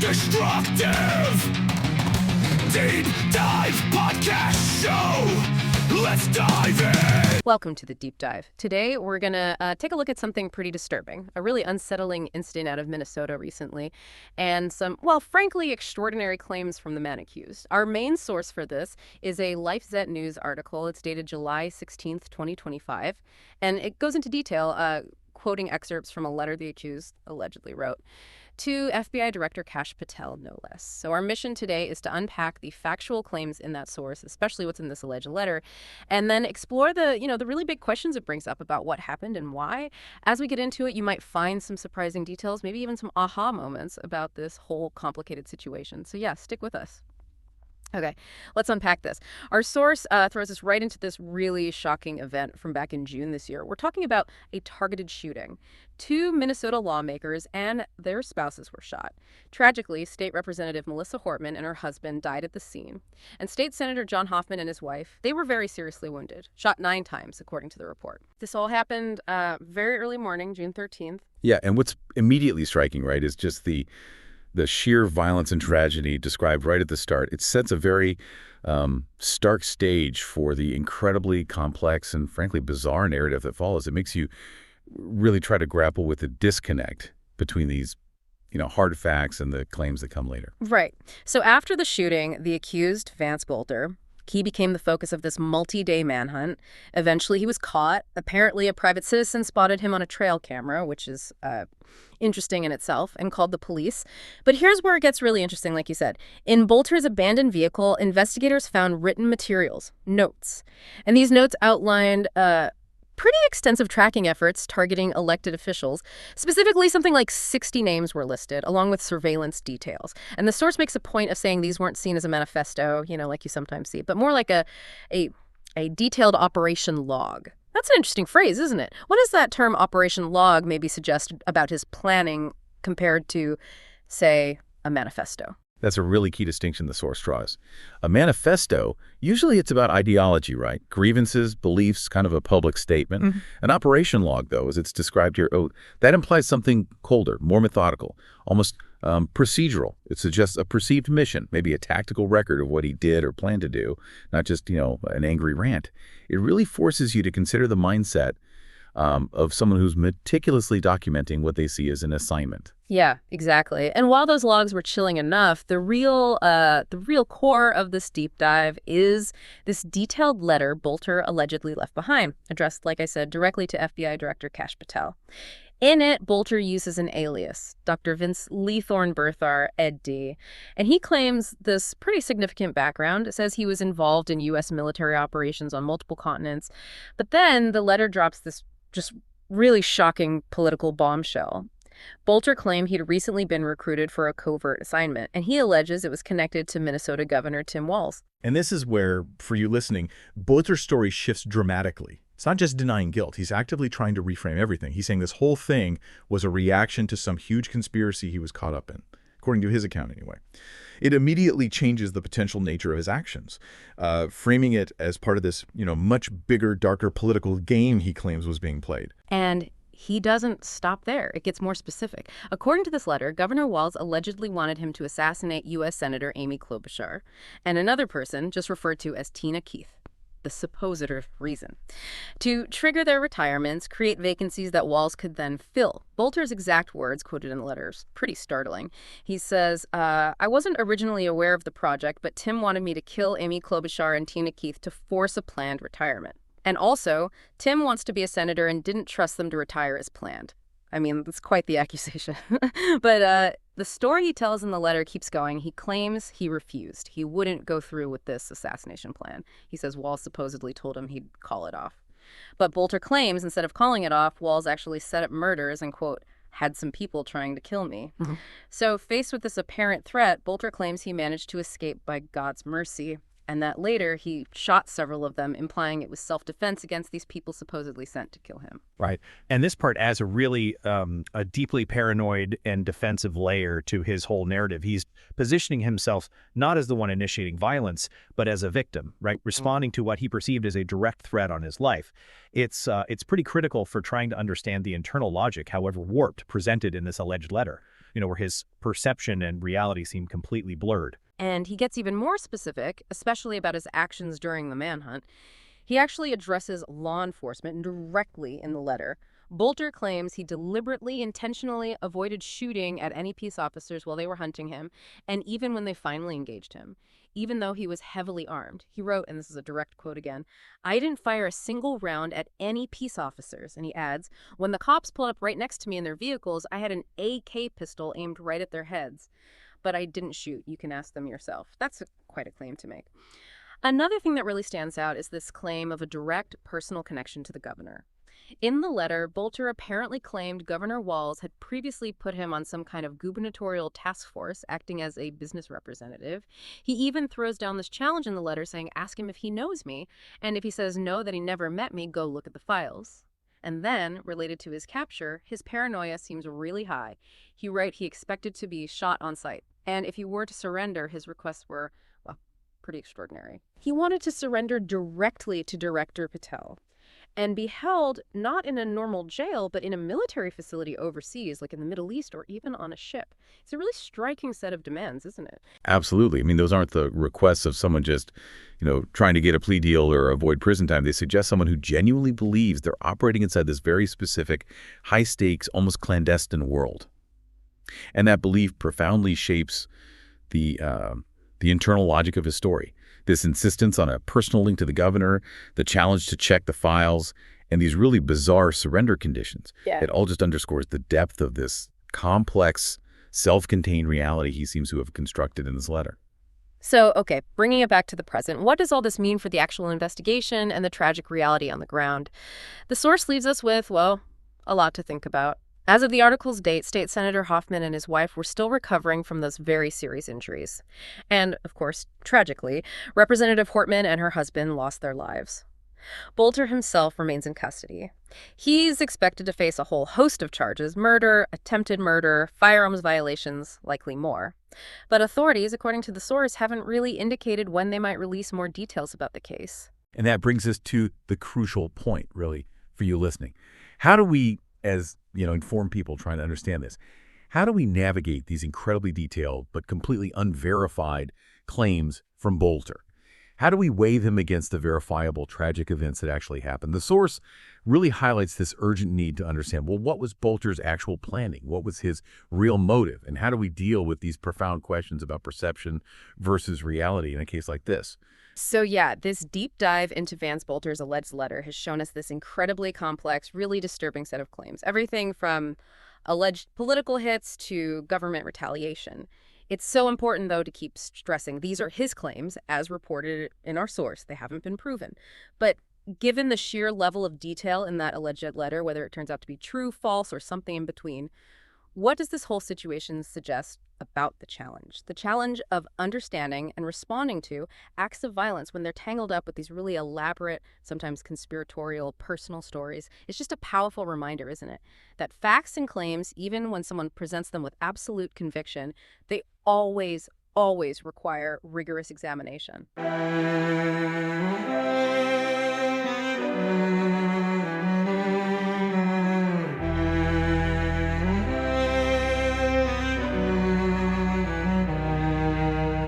destructive Deep Dive Podcast Show. Let's dive in. Welcome to the Deep Dive. Today, we're going to take a look at something pretty disturbing, a really unsettling incident out of Minnesota recently, and some, well, frankly, extraordinary claims from the man accused. Our main source for this is a LifeZette news article. It's dated July 16th, 2025, and it goes into detail, quoting excerpts from a letter the accused allegedly wrote to FBI Director Kash Patel, no less. So our mission today is to unpack the factual claims in that source, especially what's in this alleged letter, and then explore the really big questions it brings up about what happened and why. As we get into it, you might find some surprising details, maybe even some aha moments about this whole complicated situation. So yeah, stick with us. Okay, let's unpack this. Our source throws us right into this really shocking event from back in June this year. We're talking about a targeted shooting. 2 Minnesota lawmakers and their spouses were shot. Tragically, State Representative Melissa Hortman and her husband died at the scene. And State Senator John Hoffman and his wife, they were very seriously wounded, shot 9 times, according to the report. This all happened very early morning, June 13th. Yeah, and what's immediately striking, right, is just the sheer violence and tragedy described right at the start. It sets a very stark stage for the incredibly complex and frankly bizarre narrative that follows. It makes you really try to grapple with the disconnect between these hard facts and the claims that come later. Right. So after the shooting, the accused, Vance Boelter, he became the focus of this multi-day manhunt. Eventually, he was caught. Apparently, a private citizen spotted him on a trail camera, which is interesting in itself, and called the police. But here's where it gets really interesting, like you said. In Boelter's abandoned vehicle, investigators found written materials, notes. And these notes outlined pretty extensive tracking efforts targeting elected officials. Specifically, something like 60 names were listed, along with surveillance details. And the source makes a point of saying these weren't seen as a manifesto, like you sometimes see, but more like a detailed operation log. That's an interesting phrase, isn't it? What does that term operation log maybe suggest about his planning compared to, say, a manifesto? That's a really key distinction the source draws. A manifesto, usually it's about ideology, right? Grievances, beliefs, kind of a public statement. Mm-hmm. An operation log, though, as it's described here, that implies something colder, more methodical, almost procedural. It suggests a perceived mission, maybe a tactical record of what he did or planned to do, not just, an angry rant. It really forces you to consider the mindset of someone who's meticulously documenting what they see as an assignment. Yeah, exactly. And while those logs were chilling enough, the real core of this deep dive is this detailed letter Boelter allegedly left behind, addressed, like I said, directly to FBI Director Kash Patel. In it, Boelter uses an alias, Dr. Vince Leathorn Berthar, Ed D. And he claims this pretty significant background. It says he was involved in U.S. military operations on multiple continents. But then the letter drops this just really shocking political bombshell. Boelter claimed he'd recently been recruited for a covert assignment, and he alleges it was connected to Minnesota Governor Tim Walz. And this is where, for you listening, Boelter's story shifts dramatically. It's not just denying guilt. He's actively trying to reframe everything. He's saying this whole thing was a reaction to some huge conspiracy he was caught up in, according to his account anyway. It immediately changes the potential nature of his actions, framing it as part of this, much bigger, darker political game he claims was being played. And he doesn't stop there. It gets more specific. According to this letter, Governor Walz allegedly wanted him to assassinate U.S. Senator Amy Klobuchar and another person just referred to as Tina Keith, the supposed reason, to trigger their retirements, create vacancies that Walz could then fill. Boelter's exact words, quoted in the letter, is pretty startling. He says, I wasn't originally aware of the project, but Tim wanted me to kill Amy Klobuchar and Tina Keith to force a planned retirement. And also, Tim wants to be a senator and didn't trust them to retire as planned. I mean, that's quite the accusation. But the story he tells in the letter keeps going. He claims he refused. He wouldn't go through with this assassination plan. He says Walz supposedly told him he'd call it off. But Boelter claims instead of calling it off, Walz actually set up murders and, quote, had some people trying to kill me. Mm-hmm. So faced with this apparent threat, Boelter claims he managed to escape by God's mercy, and that later he shot several of them, implying it was self-defense against these people supposedly sent to kill him. Right. And this part adds a really a deeply paranoid and defensive layer to his whole narrative. He's positioning himself not as the one initiating violence, but as a victim, right? Responding to what he perceived as a direct threat on his life. It's pretty critical for trying to understand the internal logic, however warped, presented in this alleged letter. where his perception and reality seem completely blurred. And he gets even more specific, especially about his actions during the manhunt. He actually addresses law enforcement directly in the letter. Boelter claims he deliberately, intentionally avoided shooting at any peace officers while they were hunting him, and even when they finally engaged him, even though he was heavily armed. He wrote, and this is a direct quote again, "I didn't fire a single round at any peace officers." And he adds, "When the cops pulled up right next to me in their vehicles, I had an AK pistol aimed right at their heads. But I didn't shoot. You can ask them yourself." That's quite a claim to make. Another thing that really stands out is this claim of a direct personal connection to the governor. In the letter, Boelter apparently claimed Governor Walz had previously put him on some kind of gubernatorial task force, acting as a business representative. He even throws down this challenge in the letter saying, "Ask him if he knows me, and if he says no, that he never met me, go look at the files." And then, related to his capture, his paranoia seems really high. He wrote he expected to be shot on sight, and if he were to surrender, his requests were, well, pretty extraordinary. He wanted to surrender directly to Director Patel and be held not in a normal jail, but in a military facility overseas, like in the Middle East or even on a ship. It's a really striking set of demands, isn't it? Absolutely. I mean, those aren't the requests of someone just, trying to get a plea deal or avoid prison time. They suggest someone who genuinely believes they're operating inside this very specific, high-stakes, almost clandestine world. And that belief profoundly shapes the internal logic of his story. This insistence on a personal link to the governor, the challenge to check the files, and these really bizarre surrender conditions. Yeah. It all just underscores the depth of this complex, self-contained reality he seems to have constructed in this letter. So, okay, bringing it back to the present, what does all this mean for the actual investigation and the tragic reality on the ground? The source leaves us with, well, a lot to think about. As of the article's date, State Senator Hoffman and his wife were still recovering from those very serious injuries. And, of course, tragically, Representative Hortman and her husband lost their lives. Boelter himself remains in custody. He's expected to face a whole host of charges: murder, attempted murder, firearms violations, likely more. But authorities, according to the source, haven't really indicated when they might release more details about the case. And that brings us to the crucial point, really, for you listening. How do we, as informed people trying to understand this, how do we navigate these incredibly detailed but completely unverified claims from Boelter? How do we weigh them against the verifiable tragic events that actually happened? The source really highlights this urgent need to understand, well, what was Boelter's actual planning? What was his real motive? And how do we deal with these profound questions about perception versus reality in a case like this? So yeah, this deep dive into Vance Boelter's alleged letter has shown us this incredibly complex, really disturbing set of claims. Everything from alleged political hits to government retaliation. It's so important, though, to keep stressing these are his claims, as reported in our source. They haven't been proven. But given the sheer level of detail in that alleged letter, whether it turns out to be true, false, or something in between, what does this whole situation suggest about the challenge? The challenge of understanding and responding to acts of violence when they're tangled up with these really elaborate, sometimes conspiratorial, personal stories. It's just a powerful reminder, isn't it? That facts and claims, even when someone presents them with absolute conviction, they always require rigorous examination.